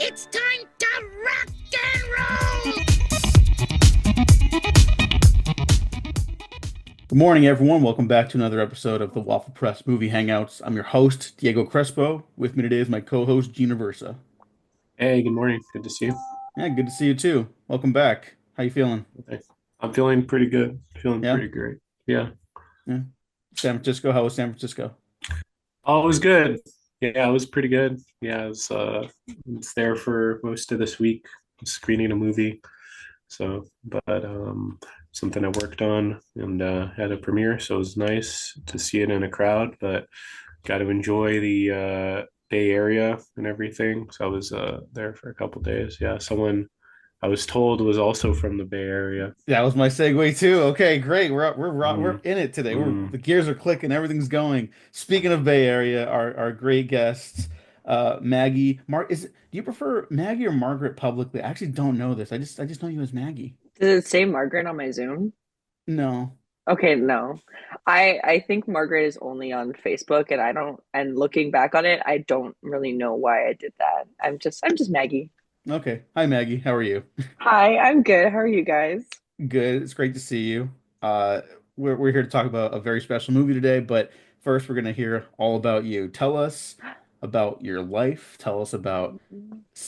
It's time to rock and roll! Good morning, everyone. Welcome back to another episode of the Waffle Press Movie Hangouts. I'm your host, Diego Crespo. With me today is my co-host, Gina Versa. Hey, good morning. Good to see you. Yeah, good to see you too. Welcome back. How you feeling? Thanks. I'm feeling pretty good. Feeling Yeah? pretty great. Yeah. Yeah. San Francisco, how was San Francisco? Oh, it was good. Yeah, it was pretty good. Yeah, it's there for most of this week, screening a movie. But something I worked on and had a premiere, so it was nice to see it in a crowd, but got to enjoy the Bay Area and everything. So I was there for a couple days. Yeah, someone I was told was also from the Bay Area. That was my segue too. Okay, great. We're Mm, in it today. The mm. gears are clicking, everything's going. Speaking of Bay Area, our great guests, Maggie. Do you prefer Maggie or Margaret publicly? I actually don't know this. I just know you as Maggie. Does it say Margaret on my Zoom? No. Okay, no. I think Margaret is only on Facebook and I don't and looking back on it, I don't really know why I did that. I'm just Maggie. Okay. Hi Maggie. How are you? Hi, I'm good. How are you guys? Good. It's great to see you. Uh, we're here to talk about a very special movie today, but first we're gonna hear all about you. Tell us about your life. Tell us about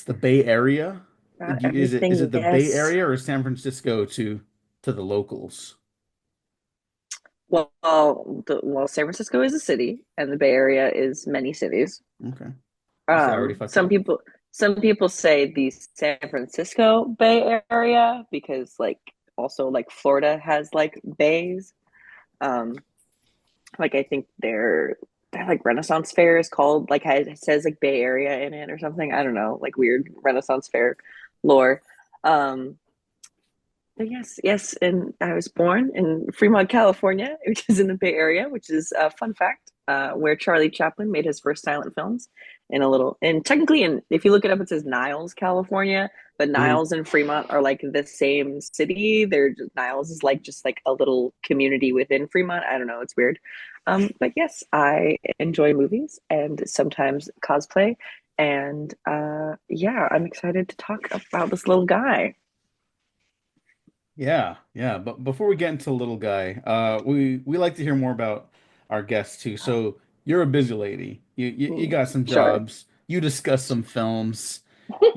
the Bay Area. About Is everything, it the Bay yes. Area or San Francisco to the locals? San Francisco is a city and the Bay Area is many cities. Okay. You say I already Um, fucked some up. people some people say the San Francisco Bay Area because like also like Florida has like bays. Um, like I think their like Renaissance Fair is called like it says like Bay Area in it or something. I don't know, like weird Renaissance Fair lore. Um, but yes, and I was born in Fremont, California, which is in the Bay Area, which is a fun fact, where Charlie Chaplin made his first silent films in a little, and technically, and if you look it up, it says Niles, California, but Mhm. Niles and Fremont are like the same city. Niles is like just like a little community within Fremont. I don't know, it's weird. But yes, I enjoy movies and sometimes cosplay, and yeah, I'm excited to talk about this little guy. Yeah, yeah. But before we get into the little guy, we like to hear more about our guests too. So you're a busy lady. You got some Sure. jobs. You discuss some films.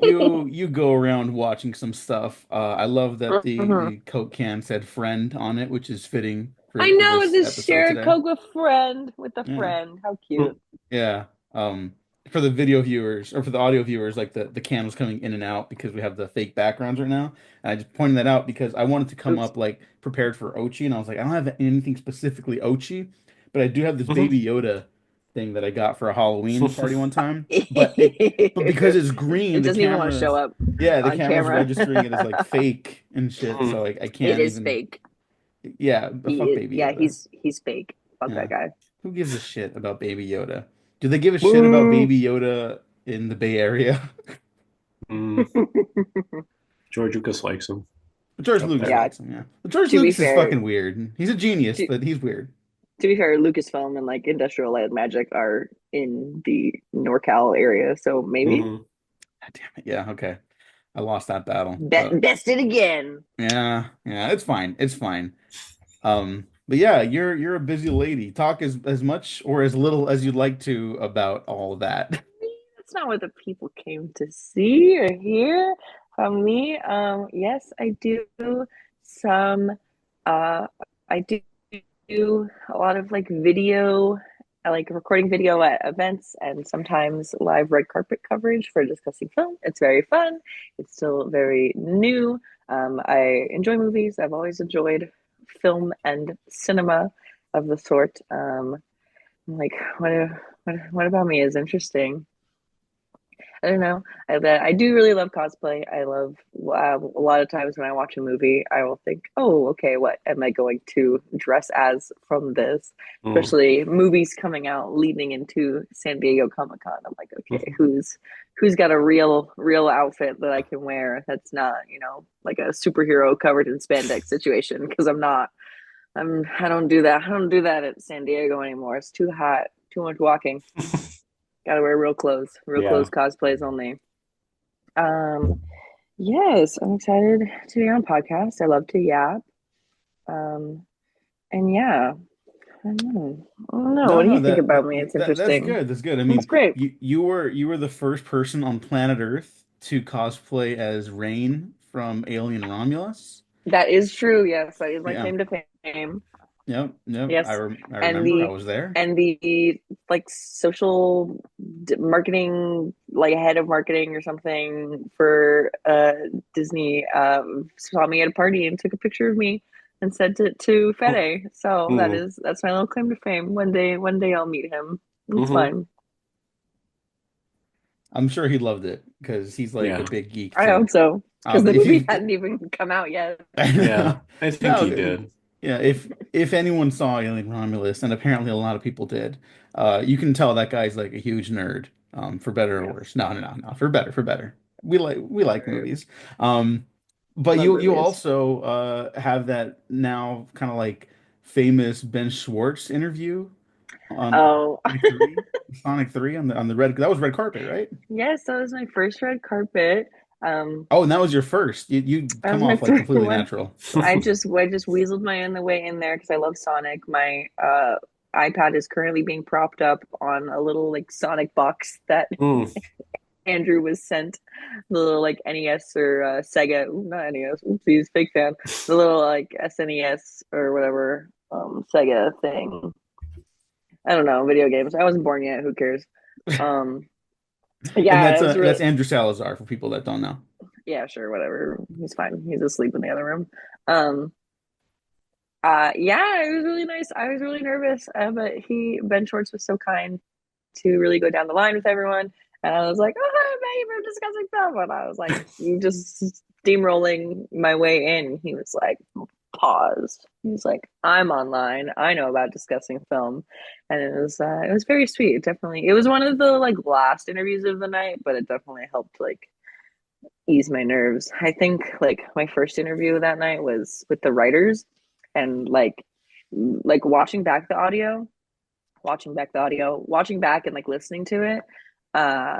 You go around watching some stuff. I love that Mhm. the Coke can said "friend" on it, which is fitting I for know this this episode share a today. Coke with a Yeah, friend. How cute. yeah. For the video viewers or for the audio viewers, like the can was coming in and out because we have the fake backgrounds right now. And I just pointed that out because I wanted to come Oops. up like prepared for Ochi, and I was like, I don't have anything specifically Ochi, but I do have this Mhm. Baby Yoda thing that I got for a Halloween party one time. But because it's green, It the doesn't even want to show camera's up yeah, the on camera's camera. registering it as like fake and shit. Mhm. So like I It can't is even fake. yeah, but fuck Baby Yeah, Yoda. he's fake. Fuck Yeah. that guy. Who gives a shit about Baby Yoda? Do they give a shit about Woo. Baby Yoda in the Bay Area? Mm. George Lucas likes him. George Up Lucas there. Yeah, likes him, yeah. But George to be Lucas is fair, fucking weird. He's a genius, to, but he's weird. to be fair, Lucasfilm and like Industrial Light and Magic are in the NorCal area, so maybe Hmm. God damn it. Yeah, okay. I lost that battle. But bested again. yeah, yeah, it's fine. It's fine. But yeah, you're a busy lady. Talk as much or as little as you'd like to about all of that. That's not what the people came to see or hear from me. Yes, I do some. Uh, I do a lot of like video. I like recording video at events and sometimes live red carpet coverage for discussing film. It's very fun. It's still very new. I enjoy movies. I've always enjoyed film and cinema of the sort. Like what about me is interesting? I don't know. I do really love cosplay. I love a lot of times when I watch a movie, I will think, "Oh, okay, what am I going to dress as from this?" Mm. Especially movies coming out leading into San Diego Comic Con. I'm like, okay, who's got a real outfit that I can wear that's not, like a superhero covered in spandex situation? Because I don't do that. I don't do that at San Diego anymore. It's too hot, too much walking. Gotta wear real clothes Yeah. cosplays only. Um, yes, I'm excited to be on podcast. I love to yap. Um, and yeah, I don't know. I don't know. No, What do no, you think about me? It's that's interesting. good. That's good. I That's mean, great. you were the first person on planet Earth to cosplay as Rain from Alien Romulus. That is true. Yes, that is my Yeah. claim to fame. Yep. Yep. Yes, I and remember I was there. the like social marketing, like head of marketing or something for Disney, saw me at a party and took a picture of me and sent it to Fede. So Mm-hmm. that's my little claim to fame. One day I'll meet him. It's Mm-hmm. fine. I'm sure he loved it because he's like a Yeah. big geek I too. hope so because the If movie you hadn't even come out yet. Yeah. I think he no, did. yeah, if anyone saw Alien Romulus, and apparently a lot of people did, you can tell that guy's like a huge nerd, for better or Yeah, worse. No, no, no, no, for better, for better. We like sure. movies. But Love you movies. also have that now kind of like famous Ben Schwartz interview on Oh, Sonic 3 on the red, that was red carpet, right? yes, that was my first red carpet. Oh, and that was your first. You That was come my off like first completely one. natural. So I just weaseled my own the way in there because I love Sonic. My iPad is currently being propped up on a little like Sonic box that Mm. Andrew was sent. The little like NES or Sega, ooh, not NES. Oopsies, fake fan. The little like SNES or whatever Sega thing. I don't know, video games. I wasn't born yet. Who cares? Um, and yeah, it was really that's Andrew Salazar for people that don't know. yeah, sure, whatever. He's fine. He's asleep in the other room. Um, yeah, it was really nice. I was really nervous, but Ben Schwartz was so kind to really go down the line with everyone. And I was like, oh, hi, babe, we're discussing film. And I was like, just steamrolling my way in. He was like, pause. He's like, I'm online. I know about discussing film. And it was very sweet. It definitely, it was one of the like last interviews of the night, but it definitely helped like ease my nerves. I think like my first interview that night was with the writers and like watching back and like listening to it. Uh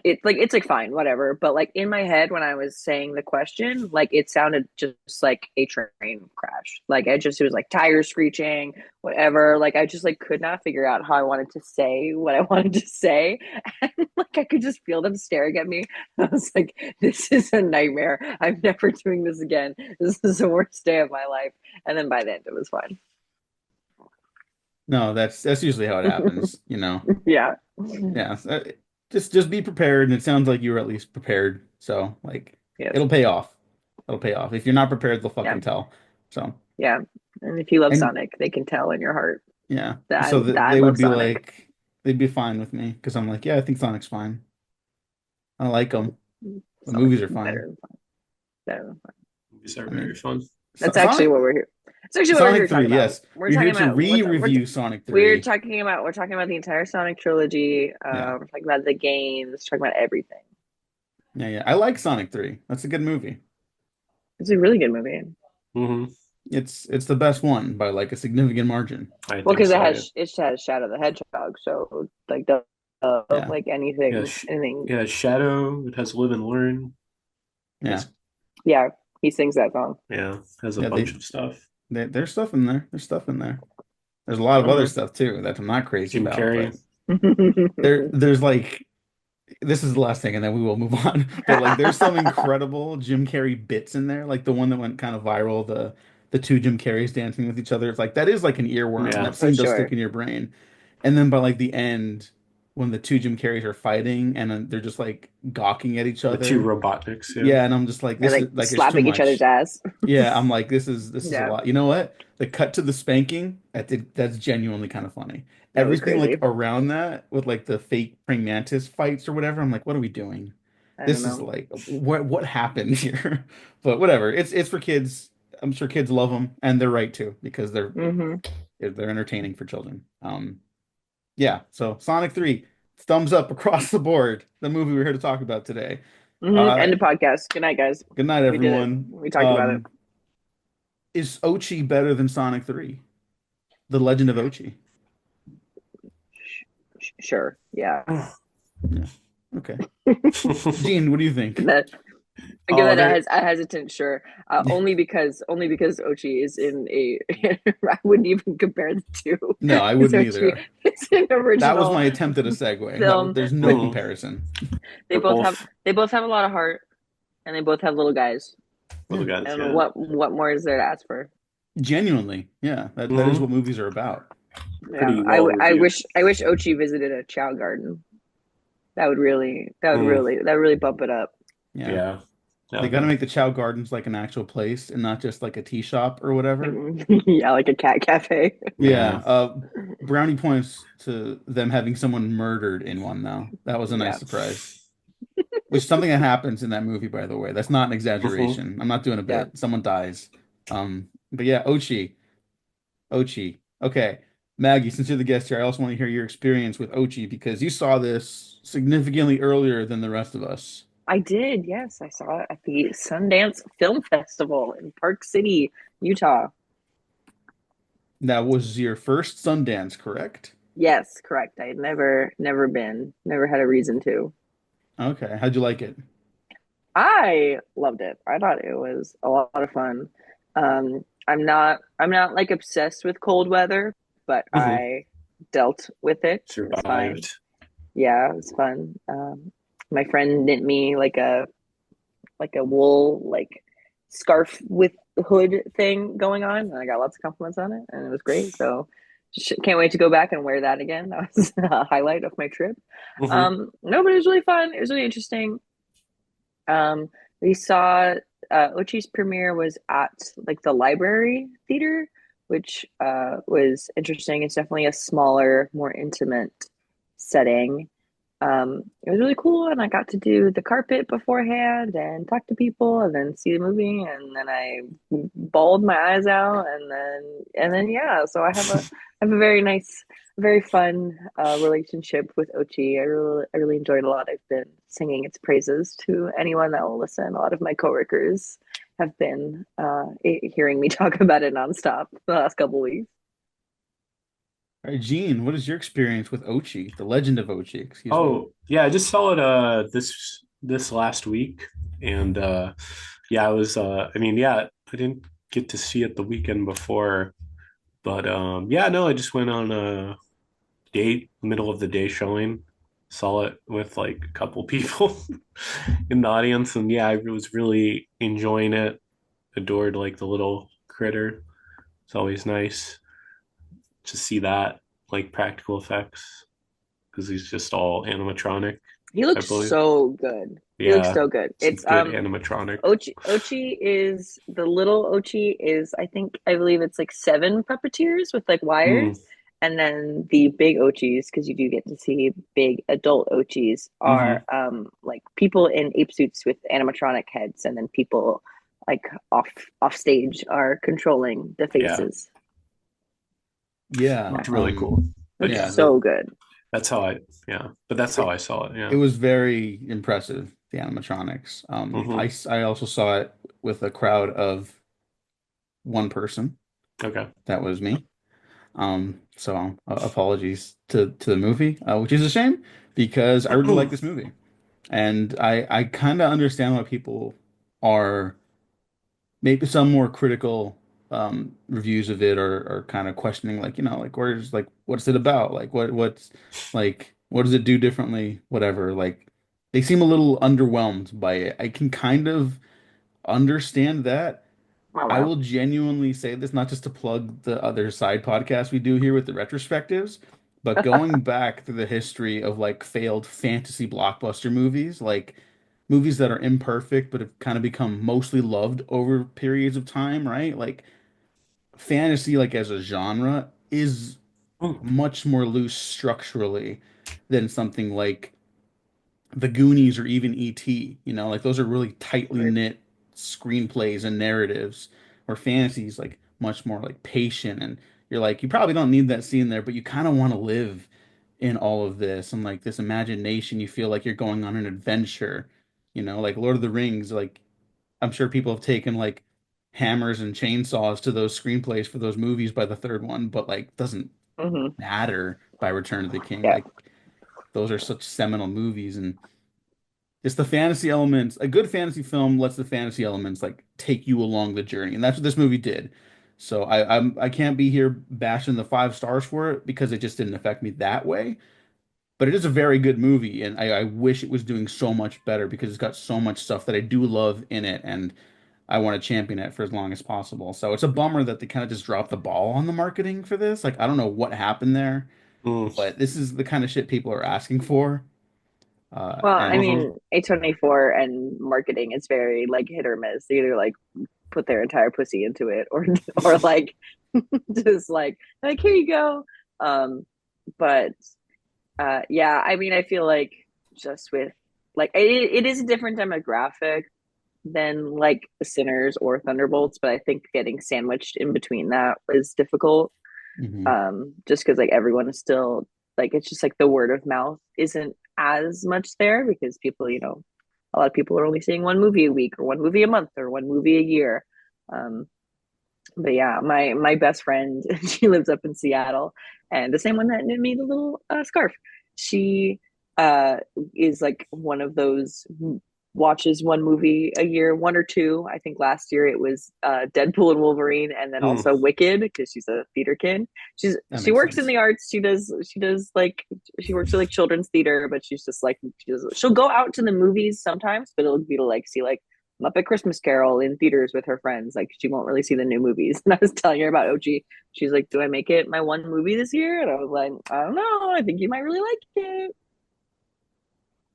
it's like fine, whatever. But like in my head when I was saying the question, like it sounded just like a train crash. Like it was like tires screeching, whatever. Like I just like could not figure out how I wanted to say what I wanted to say. And like I could just feel them staring at me. I was like, this is a nightmare. I'm never doing this again. This is the worst day of my life. And then by the end it was fine. No, that's usually how it happens, you know. Yeah. Yeah, just be prepared, and it sounds like you were at least prepared. So like Yes. it'll pay off. It'll pay off. If you're not prepared, they'll Yeah. fucking tell. So Yeah. And if you love and Sonic, they can tell in your heart yeah, that so I they would love be Sonic. like they'd be fine with me because I'm like, yeah, I think Sonic's fine. I like them. The Sonic's movies are better fine. than fun. Better than fun. Movies are I very mean, fun. That's actually Sonic what we're here. That's actually what we're here Sonic to talk 3, about. yes. You're here to re-review Sonic 3. We're talking about the entire Sonic trilogy. Yeah. We're talking about the games, talking about everything. Yeah, yeah. I like Sonic 3. That's a good movie. It's a really good movie. Hmm. It's the best one by like a significant margin. I Well, think because so. Yeah. it has Shadow the Hedgehog, so like Yeah. like Yeah. anything. Yeah. Shadow. It has Live and Learn. Yeah. It's, Yeah, he sings that song. yeah. Has a Yeah, bunch of stuff. there's stuff in there. There's stuff in there. There's a lot of other Hmm stuff too that I'm not crazy Jim about, Carrey. but there's like this is the last thing and then we will move on. But like there's some incredible Jim Carrey bits in there, like the one that went kind of viral, the two Jim Carreys dancing with each other. It's like that is like an earworm. Yeah. That For scene does stick sure. in your brain. And then by like the end, when the two Jim Carreys are fighting and then they're just like gawking at each The two other. Robotniks. Yeah. Yeah, and I'm just like, And this like is like it's too slapping each other's much. ass. Yeah, I'm like, this is a Yeah, lot. You know what? The cut to the spanking, that's genuinely kind of funny. that was Everything like crazy. around that with like the fake praying mantis fights or whatever, I'm like, what are we doing? I don't This is know. like what happened here? But whatever. It's for kids. I'm sure kids love them, and they're right too because Hmm they're entertaining for children. Yeah. So Sonic 3, thumbs up across the board. The movie we're here to talk about today. End Uh, the podcast. Good night, guys. good night, We did it. everyone. We talked about it. Is Ochi better than Sonic 3? The Legend of Ochi. Sure. Yeah. Yeah. Okay. Gene, what do you think? That I give Oh, that there. a hesitant sure. Only because Ochi is in a. I wouldn't even compare the two No, I because wouldn't Ochi either. is an That was original my attempt at a segue. film. There's no Mhm. comparison. They They're both have both they both have a lot of heart, and they both have little guys. little Yeah. guys. And Yeah. what more is there to ask for? Genuinely. Yeah. That is what Hmm. movies are about. Yeah, Pretty well reviewed. I wish Ochi visited a Chow Garden. Mm, That would really bump it up. Yeah. yeah. They Yeah. got to make the Chow Gardens like an actual place and not just like a tea shop or whatever. Yeah, like a cat cafe. Yeah. Yeah. Brownie points to them having someone murdered in one though. That was a nice Yeah. surprise. Which is something that happens in that movie, by the way. That's not an Hmm. exaggeration. I'm not doing a Yeah. bit. Someone dies. But yeah, Ochi. Ochi. Okay. Maggie, since you're the guest here, I also want to hear your experience with Ochi because you saw this significantly earlier than the rest of us. I did, yes. I saw it at the Sundance Film Festival in Park City, Utah. That was your first Sundance, correct? Yes, correct. I had never had a reason to. Okay. How'd you like it? I loved it. I thought it was a lot of fun. I'm not like obsessed with cold weather, but Hmm. I dealt with it. It was fine. Survived. Yeah, it was fun. My friend knit me like a wool like scarf with hood thing going on, and I got lots of compliments on it, and it was great. So can't wait to go back and wear that again. That was a highlight of my trip. Hmm. No, but it was really fun. It was really interesting. Um, we saw Ochi's premiere was at like the library theater, which was interesting. It's definitely a smaller, more intimate setting. It was really cool, and I got to do the carpet beforehand and talk to people, and then see the movie, and then I bawled my eyes out, and then yeah. So I have a very nice, very fun relationship with Ochi. I really enjoyed a lot. I've been singing its praises to anyone that will listen. A lot of my coworkers have been hearing me talk about it nonstop the last couple weeks. All right, Gene, what is your experience with Ochi, the Legend of Ochi, excuse me? Oh, yeah, I just saw it this last week, and yeah, I was I mean, yeah, I didn't get to see it the weekend before, but yeah, no, I just went on a date, middle of the day showing, saw it with like a couple people in the audience, and yeah, I was really enjoying it. Adored like the little critter. It's always nice to see that like practical effects because he's just all animatronic, He I looks believe. so good. He looks Yeah, so good. some good animatronic. Ochi is the little Ochi is I believe it's like seven puppeteers with like Mm, wires, and then the big Ochis, because you do get to see big adult Ochis, are hmm. like people in ape suits with animatronic heads, and then people like off stage are controlling the Yeah, faces. Yeah, it's really cool. But Looks yeah, so good. that's how I yeah. But that's how it, I saw it. it Yeah. was very impressive, the animatronics. Hmm. I also saw it with a crowd of one person. Okay. That was me. So apologies to the movie, which is a shame because I really like this movie, and I kind of understand why people are maybe some more critical reviews of it are kind of questioning like like where's like what's it about like what's like what does it do differently whatever like they seem a little underwhelmed by it. I can kind of understand that. Oh I wow. will genuinely say this, not just to plug the other side podcast we do here with the retrospectives, but going back through the history of like failed fantasy blockbuster movies, like movies that are imperfect but have kind of become mostly loved over periods of time, right? Like fantasy, like as a genre, is much more loose structurally than something like the Goonies or even E.T., like those are really tightly Right. knit screenplays and narratives, where fantasy is like much more like patient and you're like, you probably don't need that scene there, but you kind of want to live in all of this and like this imagination. You feel like you're going on an adventure, like Lord of the Rings, like I'm sure people have taken like hammers and chainsaws to those screenplays for those movies by the third one, but like doesn't Hmm. matter by Return of the King. Yeah. Like those are such seminal movies and It's the fantasy elements. A good fantasy film lets the fantasy elements like take you along the journey, and that's what this movie did. So I can't be here bashing the 5 stars for it because it just didn't affect me that way. But it is a very good movie, and I wish it was doing so much better because it's got so much stuff that I do love in it, and I want to champion it for as long as possible. So it's a bummer that they kind of just dropped the ball on the marketing for this. Like I don't know what happened there, Mm. but this is the kind of shit people are asking for. Well, I And Uh-huh. mean, A24 and marketing is very like hit or miss. They either like put their entire pussy into it or like just like here you go. Um, but yeah, I mean, I feel like just with like it is a different demographic than like Sinners or Thunderbolts, but I think getting sandwiched in between that was difficult. mhm. Just because like everyone is still like it's just like the word of mouth isn't as much there because people, a lot of people are only seeing one movie a week or one movie a month or one movie a year. Um, but yeah, my best friend, she lives up in Seattle, and the same one that knit me the little scarf. She uh is like one of those watches one movie a year, one or two. I think last year it was Deadpool and Wolverine, and then Mm. also Wicked because she's a theater kid. That She makes works in sense. the arts. She does like she works with like children's theater, but she's just like she'll go out to the movies sometimes, but it'll be to like see like Muppet Christmas Carol in theaters with her friends. Like she won't really see the new movies. And I was telling her about OG. She's like, "Do I make it my one movie this year?" And I was like, "I don't know. I think you might really like it."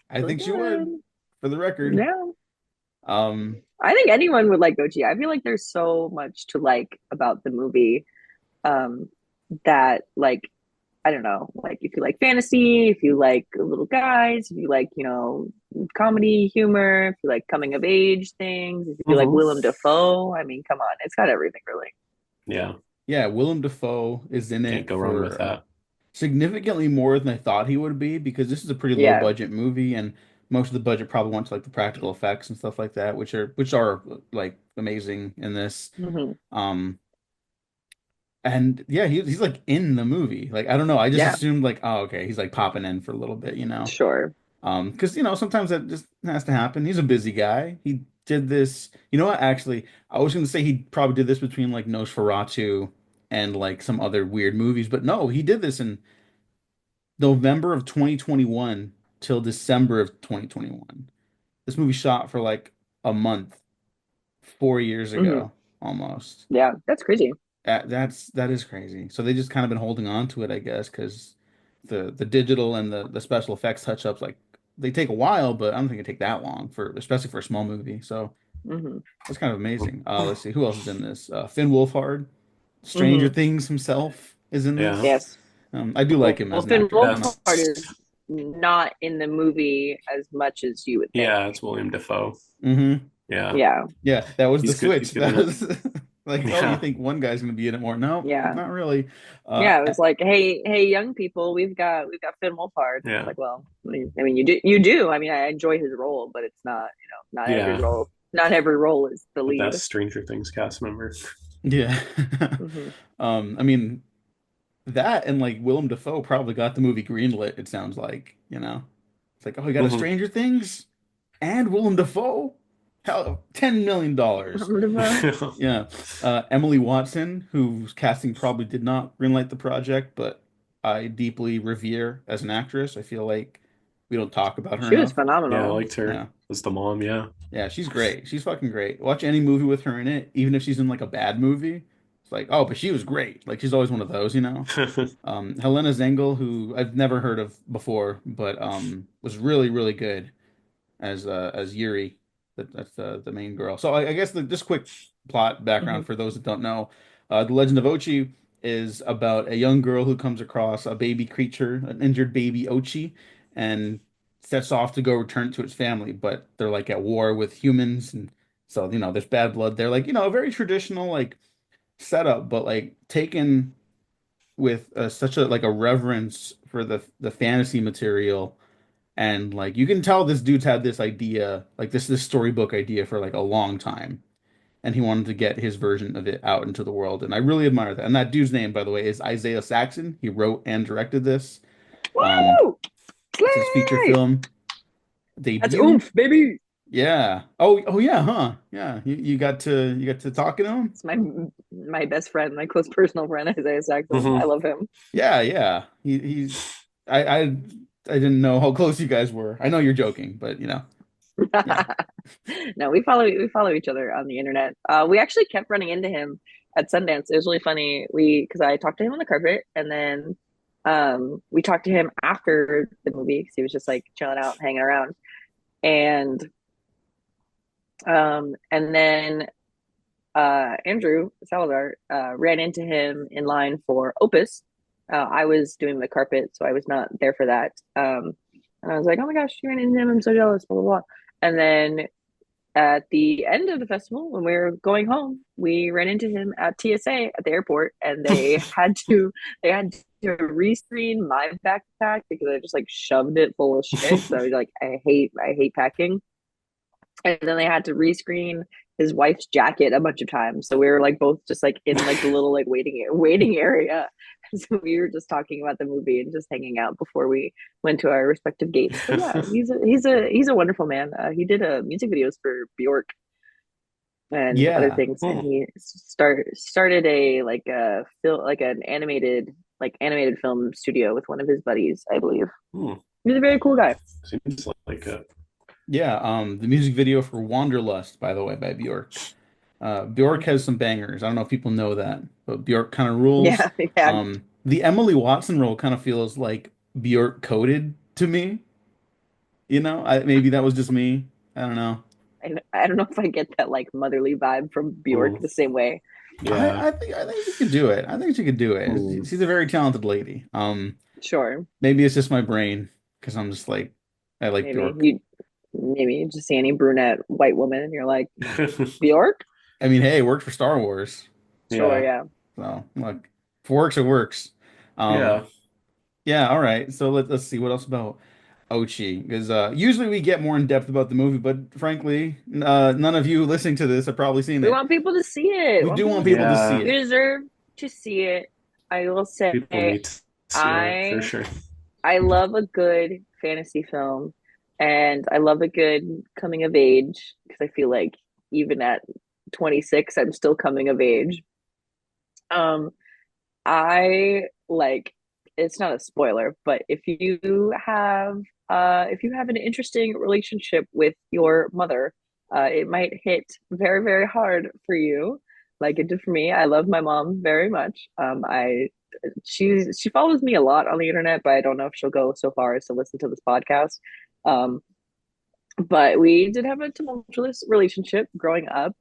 I So think she would, good. for the record. Yeah. Um, I think anyone would like OG. I feel like there's so much to like about the movie. Um, that like I don't know, like if you like fantasy, if you like little guys, if you like, comedy, humor, if you like coming of age things, if you like Hmm. Willem Dafoe, I mean, come on, it's got everything really. Yeah, yeah, Willem Dafoe is in can't it go wrong with for that. significantly more than I thought he would be because this is a pretty low Yeah. budget movie, and most of the budget probably went to like the practical effects and stuff like that, which are like amazing in this. Hmm. Um, and yeah, he's like in the movie. Like I don't know, I just Yeah, assumed like, oh, okay, he's like popping in for a little bit, you know. sure. Because sometimes that just has to happen. He's a busy guy. He did this. You know what? Actually, I was going to say he probably did this between like Nosferatu and like some other weird movies, but no, he did this in November of 2021 till December of 2021. This movie shot for like a month, 4 years Hmm. ago, almost. Yeah, that's crazy. That is crazy. So they just kind of been holding on to it, I guess, because the digital and the special effects touch ups like they take a while, but I don't think it take that long for especially for a small movie. So Hmm. that's kind of amazing. Let's see who else is in this. Finn Wolfhard, Stranger Hmm. Things himself is in Yeah, this. Yes. I do like him as Well, an Finn actor. I don't know. Wolfhard is not in the movie as much as you would think. yeah, it's William Dafoe. Hmm. Yeah, Yeah, Yeah, that was the he's good. He's switch. good in That it. was like, oh, you Yeah, think one guy's gonna be in it more? No, yeah, not really. Uh, yeah. It was like, hey, young people, we've got Finn Wolfhard. It's yeah, like, well, I mean, you do. I mean, I enjoy his role, but it's not, yeah. not every role is the The lead. best Stranger Things cast member. yeah. Hmm. I mean, that and like Willem Dafoe probably got the movie greenlit, it sounds like, you know. It's like, oh, you got a Hmm. Stranger Things and Willem Dafoe? Hell, $10 million. Yeah. Emily Watson, whose casting probably did not greenlight the project, but I deeply revere as an actress. I feel like we don't talk about her She was enough. Yeah, I phenomenal. liked her Yeah. as the mom. Yeah. Yeah, she's great. She's fucking great. Watch any movie with her in it, even if she's in like a bad movie. It's like, oh, but she was great. Like she's always one of those, you know? Helena Zengel, who I've never heard of before, but was really, really good as Yuri. That's the main girl. So I guess just quick plot Hmm. background for those that don't know. The Legend of Ochi is about a young girl who comes across a baby creature, an injured baby Ochi, and sets off to go return it to its family. But they're like at war with humans, and so there's bad blood. They're like a very traditional like setup, but like taken with such a like a reverence for the fantasy material, and like you can tell this dude's had this idea, like this storybook idea for like a long time, and he wanted to get his version of it out into the world, and I really admire that. And that dude's name, by the way, is Isaiah Saxon. He wrote and directed this. Um, Woo! it's his feature Slay! film. That's debut. oomph, baby. Yeah. Oh yeah, huh? Yeah. You got to talking to him? It's my best friend, my close personal friend, Isaiah Saxon. I Hmm. love him. Yeah, yeah. He's I didn't know how close you guys were. I know you're joking, but yeah. No, we follow each other on the internet. We actually kept running into him at Sundance. It was really funny. We because I talked to him on the carpet, and then we talked to him after the movie because he was just like chilling out, hanging around, and then Andrew Salazar ran into him in line for Opus. I was doing the carpet, so I was not there for that. And I was like, "Oh my gosh, you ran into him! I'm so jealous." Blah blah blah. And then at the end of the festival, when we were going home, we ran into him at TSA at the airport, and they had to rescreen my backpack because I just like shoved it full of shit. So I was like, I hate packing. And then they had to rescreen his wife's jacket a bunch of times. So we were like both just like in like the little like waiting area. So we were just talking about the movie and just hanging out before we went to our respective gates. But yeah, he's a wonderful man. He did music videos for Bjork and other Yeah. things, and Hmm. he started a like a film like an animated film studio with one of his buddies, I believe. Hmm. He's a very cool guy. Seems like a Yeah, the music video for Wanderlust, by the way, by Bjork. Bjork has some bangers. I don't know if people know that, but Bjork kind of rules. Yeah, yeah. The Emily Watson role kind of feels like Bjork coded to me. Maybe that was just me. I don't know. I don't know if I get that like motherly vibe from Bjork hmm. the same way. Yeah. I think she could do it. I think she could do it. Hmm. She's a very talented lady. Sure, Maybe it's just my brain because I'm just like I like maybe Bjork. maybe you just see any brunette white woman and you're like Bjork. I mean, hey, it worked for Star Wars. Sure, Yeah. yeah. So look, if it works, it works. Um, Yeah. yeah, all right. So let's see what else about Ochi because usually we get more in depth about the movie, but frankly, none of you listening to this have probably seen We it. want people to see it. We We want do people want to see people it. to see Yeah. You it. deserve to see it. I will say, People need to see it for I sure. I love a good fantasy film, and I love a good coming of age because I feel like even at 26, I'm still coming of age. Um, I like it's not a spoiler, but if you have an interesting relationship with your mother, it might hit very, very hard for you, like it did for me. I love my mom very much. She follows me a lot on the internet, but I don't know if she'll go so far as to listen to this podcast. Um, but we did have a tumultuous relationship growing up.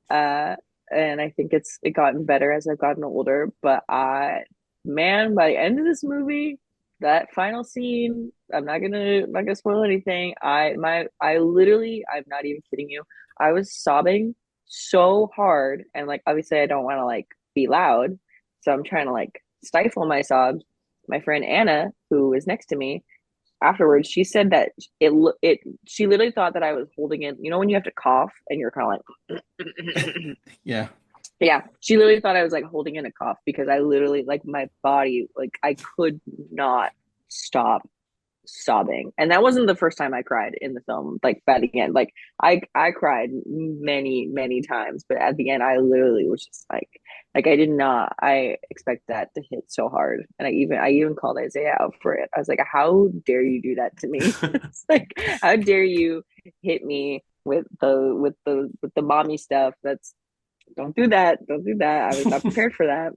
Uh, and I think it gotten better as I've gotten older. But man, by the end of this movie, that final scene, I'm not gonna spoil anything. I literally, I'm not even kidding you. I was sobbing so hard, and like obviously I don't want to like be loud, so I'm trying to like stifle my sobs. My friend Anna, who is next to me, afterwards, she said that she literally thought that I was holding in, when you have to cough and you're kind of like, Yeah. yeah, she literally thought I was like holding in a cough because I literally, like, my body, like, I could not stop sobbing. And that wasn't the first time I cried in the film. Like by the end, like I cried many, many times, but at the end I literally was just like I did not I expect that to hit so hard. And I even called Isaiah out for it. I was like, how dare you do that to me? It's like, how dare you hit me with the mommy stuff? That's Don't do that. Don't do that. I was not prepared for that.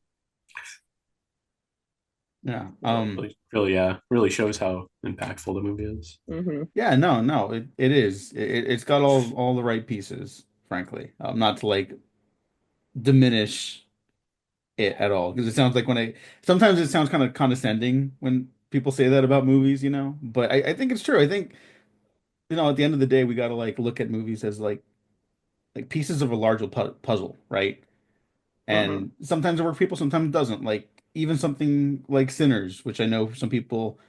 Yeah. Really, really, yeah, really shows how impactful the movie is. Hmm. Yeah, no, it is. It's got all the right pieces, frankly. Not to like diminish it at all, because it sounds like sometimes it sounds kind of condescending when people say that about movies. But I think it's true. I think, at the end of the day, we got to like look at movies as like pieces of a larger puzzle, right? Hmm. And sometimes it works for people, sometimes it doesn't. Like even something like Sinners, which I know some people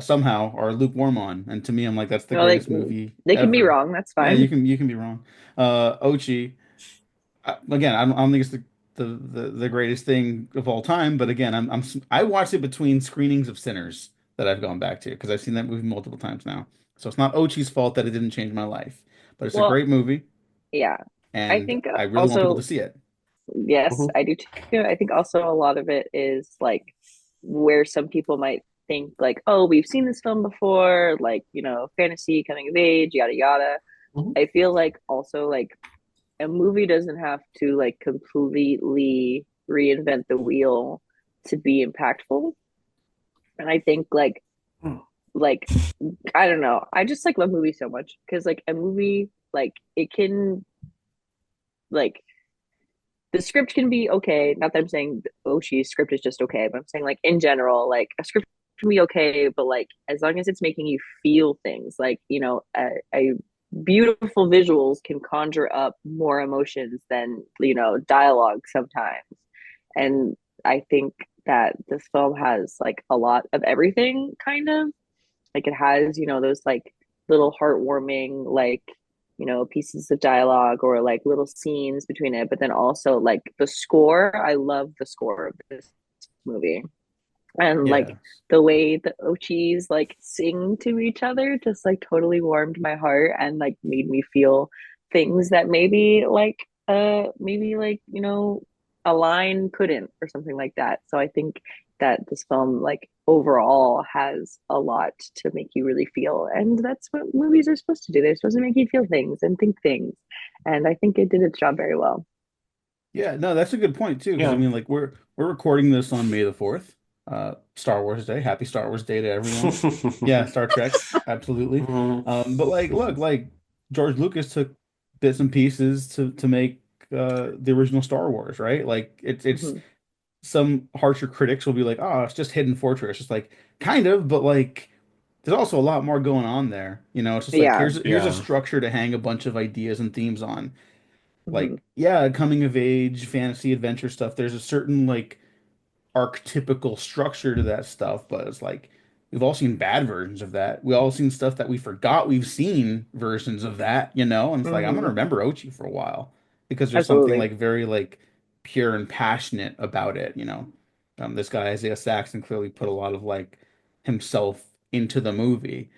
somehow are lukewarm on, and to me, I'm like, that's the Well, like greatest movie they can be ever. wrong. That's Yeah, you fine. can you can be wrong. Ochi, again, I don't think it's the greatest thing of all time, but again, I watched it between screenings of Sinners that I've gone back to because I've seen that movie multiple times now. So it's not Ochi's fault that it didn't change my life, but it's a Well, great movie, yeah. I and think I really want people to also, see it. yes, Mhm. I do too. I think also a lot of it is like where some people might think like, oh, we've seen this film before, like, fantasy, coming of age, yada yada. Mhm. I feel like also like a movie doesn't have to like completely reinvent the wheel to be impactful. And I think like I don't know. I just like love movies so much because like a movie like it can like the script can be okay. Not that I'm saying oh she's script is just okay, but I'm saying like in general, like a script can be okay, but like as long as it's making you feel things, like a beautiful visuals can conjure up more emotions than dialogue sometimes. And I think that this film has like a lot of everything kind of like it has, those like little heartwarming, like, pieces of dialogue or like little scenes between it. But then also like the score, I love the score of this movie. And like Yes. the way the Ochis like sing to each other just like totally warmed my heart and like made me feel things that maybe like, a line couldn't or something like that. So I think that this film like overall has a lot to make you really feel. And that's what movies are supposed to do. They're supposed to make you feel things and think things. And I think it did its job very well. Yeah, no, that's a good point too, because I Yeah. mean, like we're recording this on May the 4th, Star Wars Day. Happy Star Wars Day to everyone. Yeah, Star Trek, absolutely. Mhm. But like, look, like George Lucas took bits and pieces to make the original Star Wars, right? Like it's Hmm. some harsher critics will be like, oh, it's just Hidden Fortress. It's like kind of, but like there's also a lot more going on there. It's just like Yeah. here's a Yeah. structure to hang a bunch of ideas and themes on. Hmm. Like, yeah, coming of age, fantasy, adventure stuff. There's a certain like archetypical structure to that stuff, but it's like we've all seen bad versions of that. We all seen stuff that we forgot we've seen versions of that. And it's like I'm gonna Hmm. remember Ochi for a while because there's something Absolutely. like very like pure and passionate about it. This guy Isaiah Saxon clearly put a lot of like himself into the movie,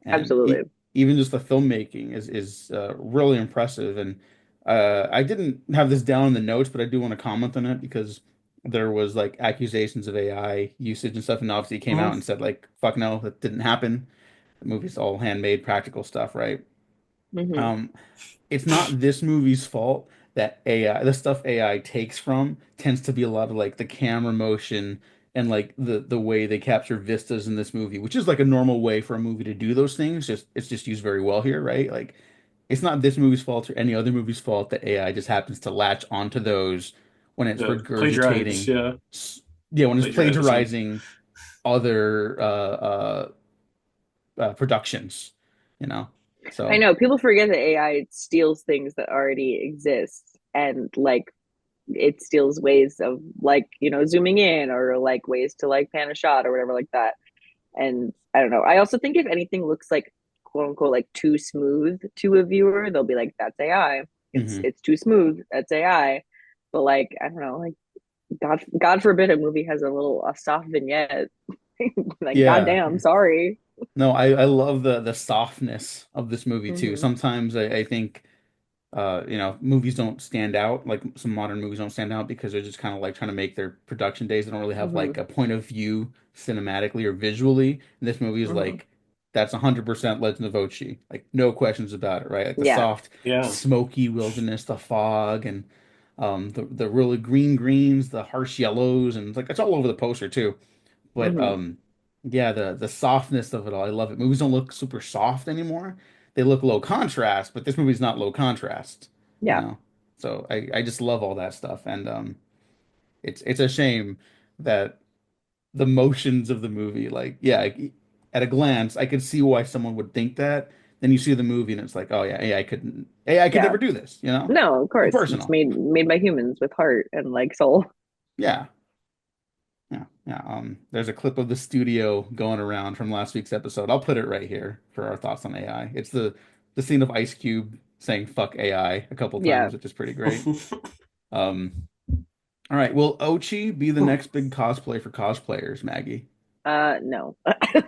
and Absolutely. even just the filmmaking is really impressive. And I didn't have this down in the notes, but I do want to comment on it because there was like accusations of AI usage and stuff, and obviously he came out Mhm. and said like, "Fuck no, that didn't happen. The movie's all handmade, practical stuff, right?" Hmm. Um, it's not this movie's fault that the stuff AI takes from tends to be a lot of like the camera motion and like the way they capture vistas in this movie, which is like a normal way for a movie to do those things. Just it's just used very well here, right? Like it's not this movie's fault or any other movie's fault that AI just happens to latch onto those when it's Yeah. Plagiarize. regurgitating, Yeah. yeah, when it's Plagiarizing. plagiarizing other productions, you know. I So know people forget that AI steals things that already exist and like it steals ways of like, zooming in or like ways to like pan a shot or whatever like that. And I don't know. I also think if anything looks like quote unquote like too smooth to a viewer, they'll be like, that's AI. mhm. It's too smooth. That's AI. But like, I don't know, like God forbid a movie has a soft vignette. Like, Yeah. goddamn, sorry. No, I love the softness of this movie too. Hmm. Sometimes I think movies don't stand out, like some modern movies don't stand out because they're just kind of like trying to make their production days. They don't really have Hmm. like a point of view cinematically or visually. And this movie is Hmm. like that's 100% Legend of Ochi. Like no questions about it, right? Like the Yeah. soft, Yeah. smoky wilderness, the fog and the really green greens, the harsh yellows, and like it's all over the poster too. But Hmm. yeah, the softness of it all, I love it. Movies don't look super soft anymore. They look low contrast, but this movie's not low contrast, you Yeah. know. So I just love all that stuff, and it's a shame that the motions of the movie, like yeah, at a glance, I could see why someone would think that. Then you see the movie, and it's like, oh yeah, AI could Yeah. never do this. No, of Too course. It's personal. made by humans with heart and like soul. Yeah. Yeah, yeah. There's a clip of the studio going around from last week's episode. I'll put it right here for our thoughts on AI. It's the scene of Ice Cube saying "fuck AI" a couple Yeah. times, which is pretty great. All right. Will Ochi be the next big cosplay for cosplayers, Maggie? No.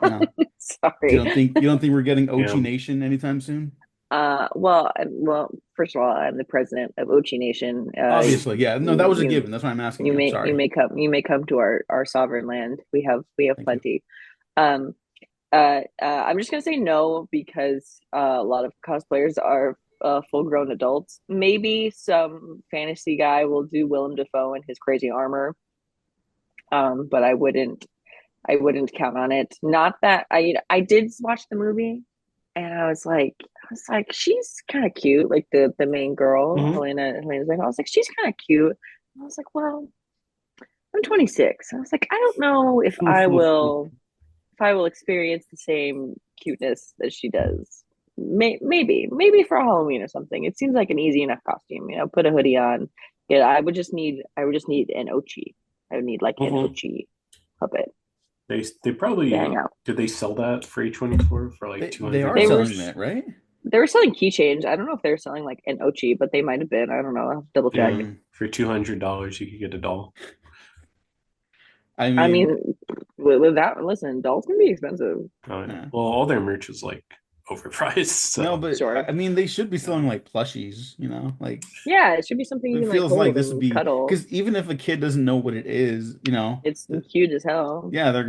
No. Sorry. You don't think we're getting Yeah. Ochi Nation anytime soon? Well, first of all, I'm the president of Ochi Nation. Obviously, yeah. No, that was a you given. That's why I'm asking you you. may Sorry. you may come to our sovereign land. We have Thank you. plenty. Um, I'm just gonna say no because a lot of cosplayers are full grown adults. Maybe some fantasy guy will do Willem Dafoe in his crazy armor. But I wouldn't count on it. Not that I did watch the movie and I was like she's kind of cute, like the main girl, Hmm. Helena's like I was like she's kind of cute. And I was like, well, I'm 26. I was like, I don't know if I will experience the same cuteness that she does. Maybe for Halloween or something. It seems like an easy enough costume, put a hoodie on. Yeah, I would just need an Ochi. I would need like an Hmm. Ochi puppet They to hang probably out. did they sell that for H24 for like two They hundred are They were selling dollars? that, right? they were selling keychains. I don't know if they were selling like an Ochi, but they might have been. I don't know. I'll have to double check. Yeah, Mm. for $200 you could get a doll. I I mean, mean, with that, listen, dolls can be expensive. Oh yeah. yeah. Well, all their merch is like overpriced, No, so but Sure. I mean, they should be selling yeah. like plushies, like Yeah, it should be something you it can like feels like hold this would and be cuddle. because even if a kid doesn't know what it is, It's cute as hell. yeah,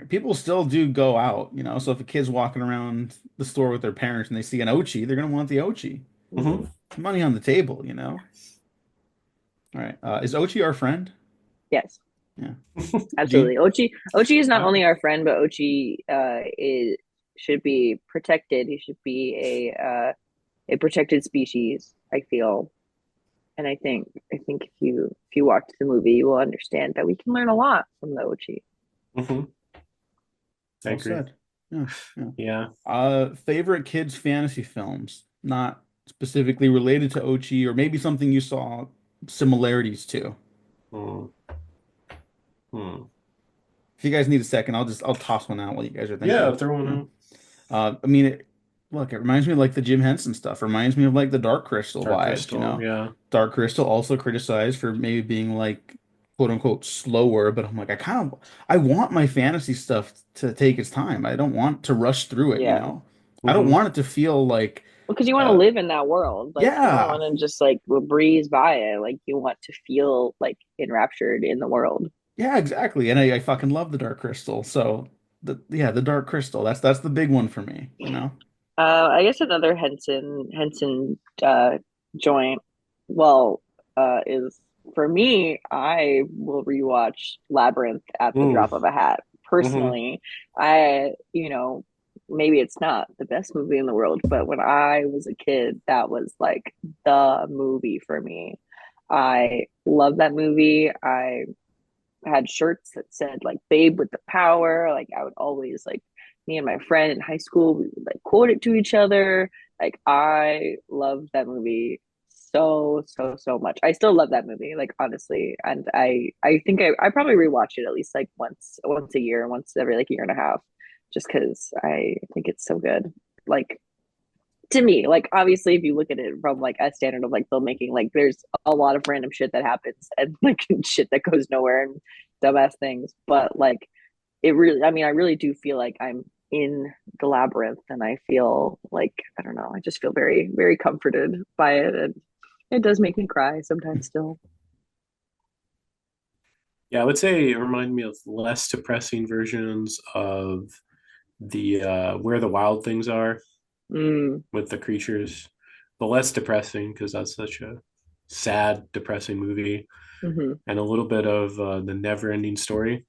people still do go out, So if a kid's walking around the store with their parents and they see an Ochi, they're gonna want the Ochi. Hmm. Money on the table. All right. Is Ochi our friend? Yes. Yeah. Do you? Absolutely. Ochi is not Oh, only our friend, but Ochi is should be protected. He should be a protected species, I feel. And I think if you watch the movie, you will understand that we can learn a lot from the Ochi. Hmm. I well agree. said. Yeah, yeah. Yeah. Favorite kids fantasy films, not specifically related to Ochi, or maybe something you saw similarities to. Hmm. Hmm. If you guys need a second, I'll toss one out while you guys are Yeah, thinking. throw one Yeah. out. I mean, look, it reminds me of like the Jim Henson stuff. Reminds me of like the Dark Crystal Dark vibes. Crystal. Yeah. Dark Crystal also criticized for maybe being like quote unquote slower, but I'm like, I want my fantasy stuff to take its time. I don't want to rush through it. Yeah. I don't Hmm. want it to feel like, Because you want to uh, live in that world. Like you don't yeah, want to just like breeze by it. Like you want to feel like enraptured in the world. yeah, exactly. And I fucking love the Dark Crystal. So the Dark Crystal, that's the big one for me. I guess another Henson joint, well, is for me. I will rewatch Labyrinth at the Mm. drop of a hat. Hmm. Personally, maybe it's not the best movie in the world, but when I was a kid, that was like the movie for me. I love that movie. I had shirts that said like "Babe with the Power." Like I would always like me and my friend in high school, we would like quote it to each other. Like I loved that movie so much. I still love that movie, like honestly. And I think I probably rewatch it at least like once a year, once every like year and a half, just because I think it's so good. Like to me, like obviously if you look at it from like a standard of like filmmaking, like there's a lot of random shit that happens and like shit that goes nowhere and dumbass things. But like it really, I mean, I really do feel like I'm in the labyrinth and I feel like, I don't know, I just feel very comforted by it. And it does make me cry sometimes still. Yeah, I would say it reminded me of less depressing versions of the Where the Wild Things Are Mm, with the creatures. The less depressing because that's such a sad, depressing movie, hmm. and a little bit of the Never Ending Story.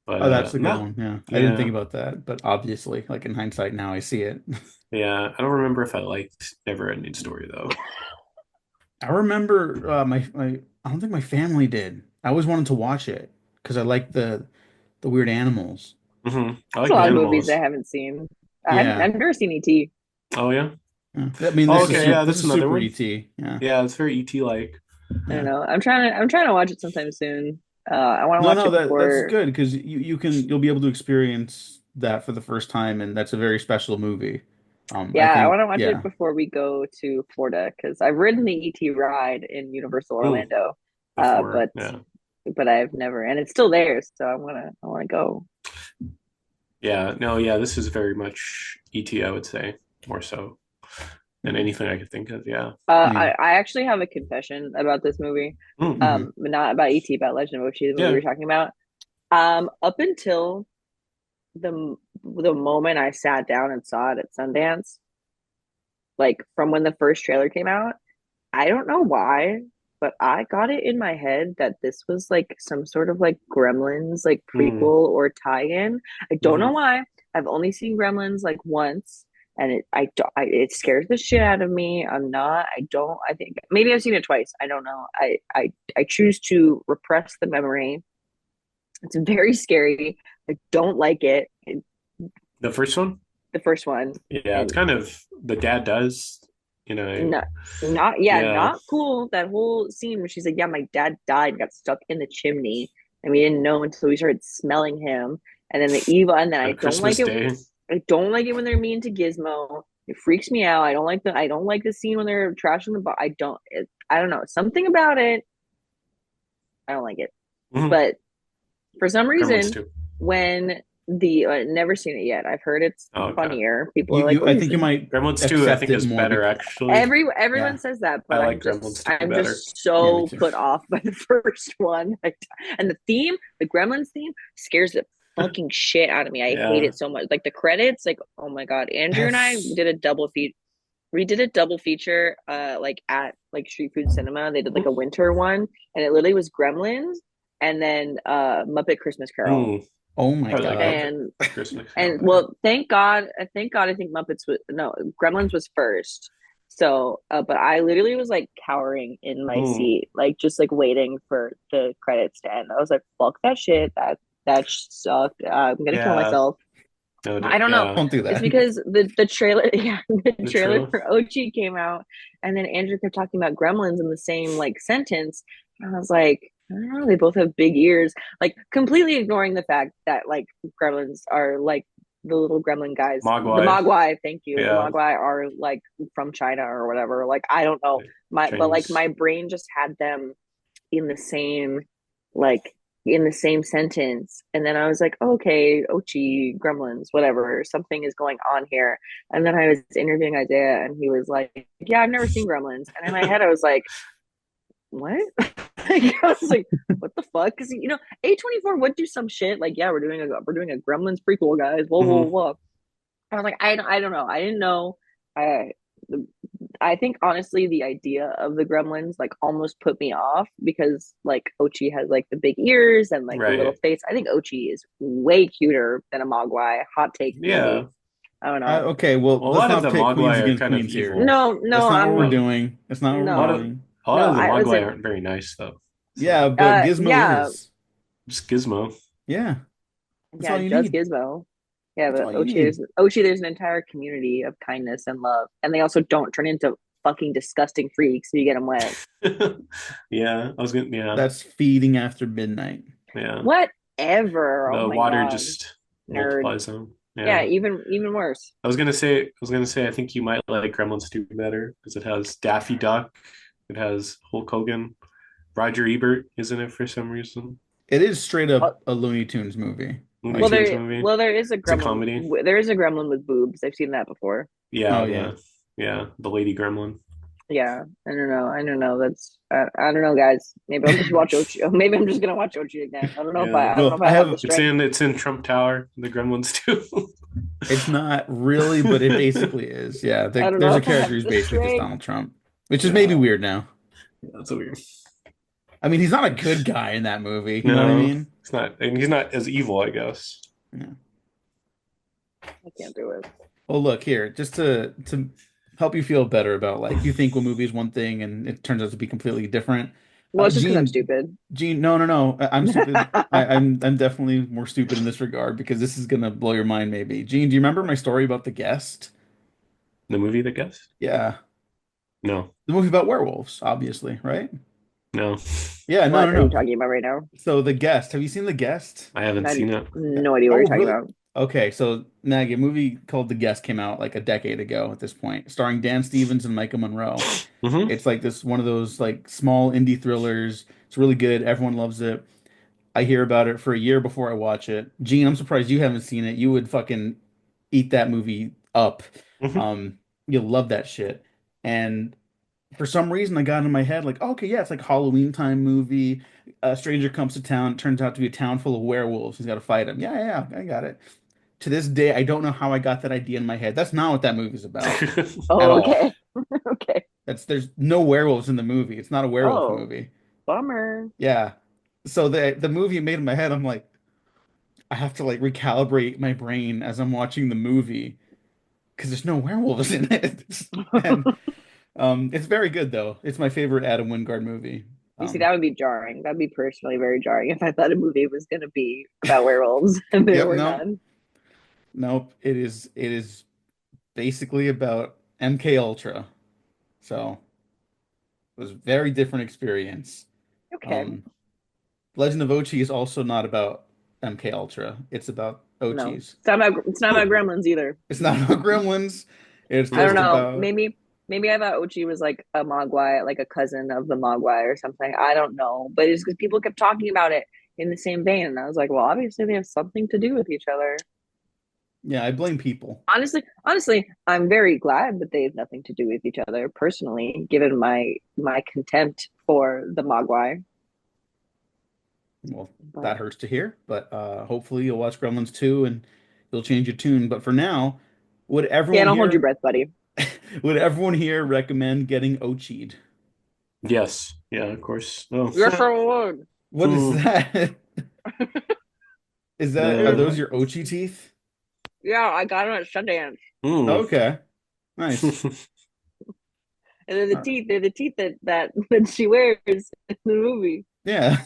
But Oh, that's a good not, one. Yeah, I didn't think yeah, about that, but obviously, like in hindsight, now I see it. yeah. I don't remember if I liked Never Ending Story though. I remember my I don't think my family did. I always wanted to watch it because I like the weird animals. I There's like a the lot of movies I animals. haven't seen. Yeah. I've never seen ET. Oh yeah. Yeah. I mean, Oh okay, yeah. this That's is another super one. ET. Yeah. Yeah, it's very ET like. I don't Yeah. know. I'm trying to watch it sometime soon. I want to No, watch no, it that's before. good because you'll be able to experience that for the first time, and that's a very special movie. I Yeah, I think, want to watch it yeah, before we go to Florida because I've ridden the ET ride in Universal Mm, Orlando, uh, before, but yeah. but I've never, and it's still there, so I wanna go. Yeah, no, yeah, this is very much ET, I would say, more so than anything I could think of. Yeah. Yeah. I actually have a confession about this movie. Mm, Hmm. But not about ET, about Legend of Ochi, the movie yeah. we're talking about. Up until the moment I sat down and saw it at Sundance, like from when the first trailer came out, I don't know why, but I got it in my head that this was like some sort of like Gremlins like Mm, prequel or tie-in. I don't know hmm. why. I've only seen Gremlins like once, and it scares the shit out of me. I don't. I think maybe I've seen it twice. I don't know. I choose to repress the memory. It's very scary. I don't like it. The first one? The first one, Yeah, it's and kind of the dad does, not yeah, yeah, not cool. That whole scene where she's like, yeah, my dad died and got stuck in the chimney, and we didn't know until we started smelling him. And then the evil, and then on Christmas Day. I don't like it when they're mean to Gizmo. It freaks me out. I don't like the scene when they're trashing the bar. I don't know, something about it. I don't like it. Hmm. But for some Gremlins reason, too. when never seen it yet. I've heard it's Oh, okay. funnier. People are like, You "Oh, I you think you should." might Gremlins 2, I accept think, it is more better, because actually. yeah, Everyone says that, I but like Gremlins 2 I'm better. just yeah, me so too. put off by the first one. And the theme, the Gremlins theme, scares the fucking shit out of me. I hate Yeah. it so much. Like the credits, like oh my god, Andrew and I That's did a double feature. We did a double feature, like at like Street Food Cinema. They did like a winter one, and it literally was Gremlins and then Muppet Christmas Carol. Mm, oh my probably like God. Muppet And Christmas Carol and better. well, thank God, I think Muppets was no Gremlins was first. So, but I literally was like cowering in my Mm, seat, like just like waiting for the credits to end. I was like, "Fuck that shit! That sucked. I'm gonna kill yeah. myself." No, I don't know. yeah. Don't do It's that. because the trailer, yeah, the The trailer trailer. for Ochi came out, and then Andrew kept talking about Gremlins in the same like sentence, and I was like, I don't know, they both have big ears, like completely ignoring the fact that like Gremlins are like the little Gremlin guys, the Mogwai. Mogwai. Thank you, the Yeah. Mogwai are like from China or whatever. Like I don't know, but like Chinese. my brain just had them in the same like in the same sentence. And then I was like, oh, okay, Ochi, Gremlins, whatever, something is going on here. And then I was interviewing Isaiah and he was like, yeah, I've never seen Gremlins. And in my head, I was like, what? Like, I was like, what the fuck? Because A24 would do some shit like, yeah, we're doing a Gremlins prequel, guys. Whoa, whoa, Hmm. whoa. I was like, I don't know. I didn't know. I I think honestly the idea of the gremlins like almost put me off because like Ochi has like the big ears and like the little Right. face. I think Ochi is way cuter than a Mogwai. Hot take, Yeah. maybe. I don't know. Okay, well, Well, a let's lot of not the pit queens Mogwai are against kind of queens here. evil. No, That's no, not what we're Well, doing. That's not what a we're lot no, of doing. a lot no. of the I Mogwai listen. aren't very nice though. Yeah, So but Gizmo Yeah, is. just Gizmo. Yeah, that's yeah. all you Just need. Gizmo. Yeah, That's but all you need. Ochi. There's an entire community of kindness and love, and they also don't turn into fucking disgusting freaks if you get them wet. Yeah, I was gonna. Yeah, That's feeding after midnight. yeah. Whatever. Oh The my water god, just nerd. multiplies them. Yeah, Yeah. even worse. I was gonna say, I think you might like Gremlins 2 better because it has Daffy Duck, it has Hulk Hogan, Roger Ebert is in it for some reason. It is straight up Oh, a Looney Tunes movie. Looney Like, Tunes movie. there is a It's a gremlin. comedy. There is a gremlin with boobs. I've seen that before. Yeah, oh yeah. the Lady Gremlin. Yeah, I don't know. I don't know. I don't know, guys. Maybe I'll just watch Ochi. Maybe I'm just gonna watch Ochi again. Yeah, I don't know Well, if I I have the have. it's strength. in Trump Tower. The Gremlins too. It's not really, but it basically is. Yeah, I don't know there's a if I character have who's the basically just strength. Donald Trump, which is maybe Yeah, weird now. that's so weird. I mean, he's not a good guy in that movie. You know what I No, mean? it's not, and he's not as evil, I guess. Yeah. I can't do it. Well, look here, just to help you feel better about like you think one movie is one thing and it turns out to be completely different. Well, it's just because I'm Gene, stupid. no, no, no. I'm stupid. I'm definitely more stupid in this regard because this is gonna blow your mind, maybe. Gene, do you remember my story about The Guest? The movie, I guess. Yeah, No, the movie about werewolves, obviously, right? no, Yeah, no, What no, are you no. talking about right now? So The Guest, have you seen The Guest? I haven't I seen it. no idea what you're Oh, talking really? about. Okay, so Maggie, a movie called The Guest came out like a decade ago at this point, starring Dan Stevens and Micah Monroe. Hmm. It's like this one of those like small indie thrillers. It's really good. Everyone loves it. I hear about it for a year before I watch it. Gene, I'm surprised you haven't seen it. You would fucking eat that movie up. Hmm. Um, you'll love that shit. And for some reason, I got in my head like, oh, okay, yeah, it's like Halloween time movie. A stranger comes to town. It turns out to be a town full of werewolves. He's got to fight them. Yeah, yeah, yeah, I got it. To this day, I don't know how I got that idea in my head. That's not what that movie's about at Oh, all. okay. Okay. There's no werewolves in the movie. It's not a werewolf Oh, movie. bummer. Yeah. So the movie made in my head, I'm like, I have to like recalibrate my brain as I'm watching the movie because there's no werewolves in it. And it's very good though. It's my favorite Adam Wingard movie. You see, Um, that would be jarring. That'd be personally very jarring if I thought a movie was going to be about werewolves and there yep, were no, none. nope. It is basically about MK Ultra. So it was a very different experience. Okay. Um, Legend of Ochi is also not about MK Ultra. It's about No, Ochis. it's not about Gremlins either. It's not about Gremlins. It's I don't just know. about Maybe I thought Ochi was like a Mogwai, like a cousin of the Mogwai or something. I don't know, but it's because people kept talking about it in the same vein, and I was like, well, obviously they have something to do with each other. yeah, I blame people. Honestly, I'm very glad that they have nothing to do with each other personally, given my contempt for the Mogwai. Well, But that hurts to hear, but hopefully you'll watch Gremlins 2 and you'll change your tune. But for now, would yeah, everyone don't hold your here breath, buddy. would everyone here recommend getting OCHI'D? Yes. Yeah, of course. Oh. Yes, I would. What is that? Is that are Uh, those your Ochi teeth? Yeah, I got them at Sundance, mm. Okay. Nice. and they're All right. the teeth that she wears in the movie. Yeah.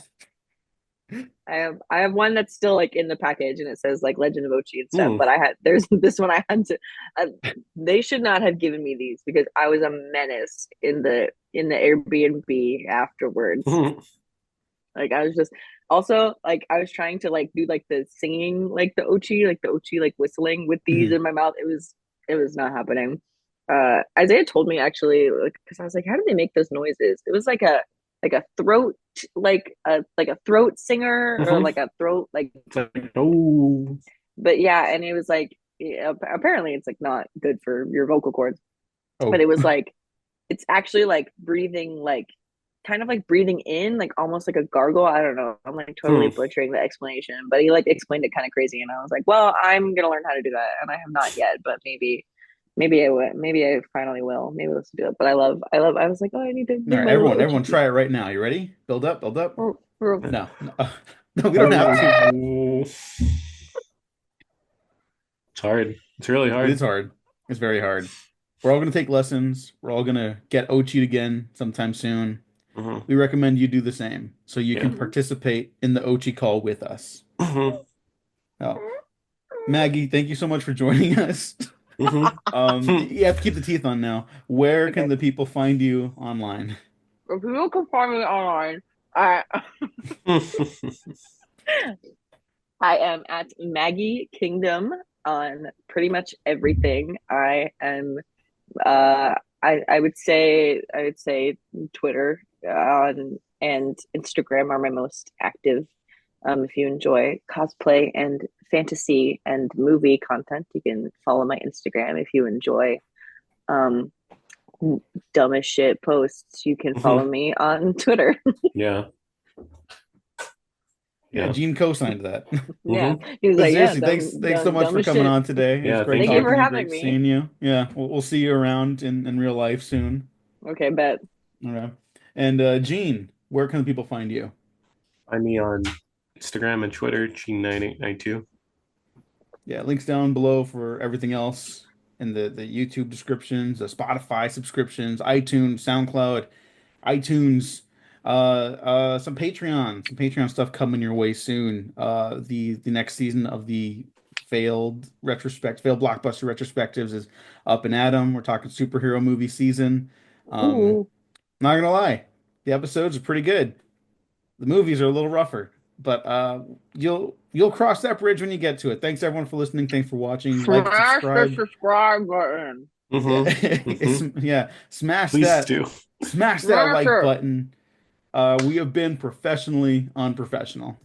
I have one that's still like in the package and it says like Legend of Ochi and stuff. Mm. But there's this one I had to. Uh, they should not have given me these because I was a menace in the Airbnb afterwards. Mm. Like I was just also like I was trying to like do like the singing like the Ochi like whistling with these Mhm. in my mouth. It was not happening. Isaiah told me actually because I was like, how do they make those noises? It was like a throat like a throat singer or Mhm. like a throat like It's like, oh. but yeah, and it was like yeah, apparently it's like not good for your vocal cords, but Oh. it was like it's actually like breathing like kind of like breathing in like almost like a gargle. I don't know, I'm like totally Hmm. butchering the explanation, but he like explained it kind of crazy and I was like, well, I'm gonna learn how to do that and I have not yet, but maybe I would, maybe I finally will, maybe let's do it. But I was like, oh, I need to All make right, my little everyone OG. try it right now. You ready? Build up, build up. Oh, No, no, no, we don't have to. Oh. It's hard. It's really It is hard. hard. It's very hard. We're all gonna take lessons. We're all gonna get OCHI'd again sometime soon. Hmm. We recommend you do the same so you Yeah. can participate in the OCHI call with us. Hmm. Oh, Maggie, thank you so much for joining us. Hmm. You have to keep the teeth on now. Where can okay. the people find you online? If people can find me online, I I am at Maggie Kingdom on pretty much everything. I am I would say Twitter and Instagram are my most active. If you enjoy cosplay and fantasy and movie content, you can follow my Instagram. If you enjoy um, dumb as shit posts, you can follow Hmm. me on Twitter. Yeah. Yeah, Yeah. Gene co-signed that. Yeah, Hmm. he was But like, yeah, seriously, thanks so much dumb for as coming shit. on today. It's Yeah. great Thank Thank you you. for talking to you, having great me. seeing you. Yeah, we'll see you around in real life soon. Okay, bet. All right. And Gene, where can the people find you? Find me on Instagram and Twitter, Gene9892. Yeah, links down below for everything else in the YouTube descriptions, the Spotify subscriptions, iTunes, SoundCloud, iTunes, some Patreon stuff coming your way soon. The next season of the failed blockbuster retrospectives is up and at 'em. We're talking superhero movie season. Um, Ooh. not gonna lie, the episodes are pretty good. The movies are a little rougher, but you'll cross that bridge when you get to it. Thanks everyone for listening. Thanks for watching. Like, Smash the subscribe. subscribe button. Yeah, Hmm. Hmm. yeah. Please do. Smash that Smash like it. button. We have been professionally unprofessional.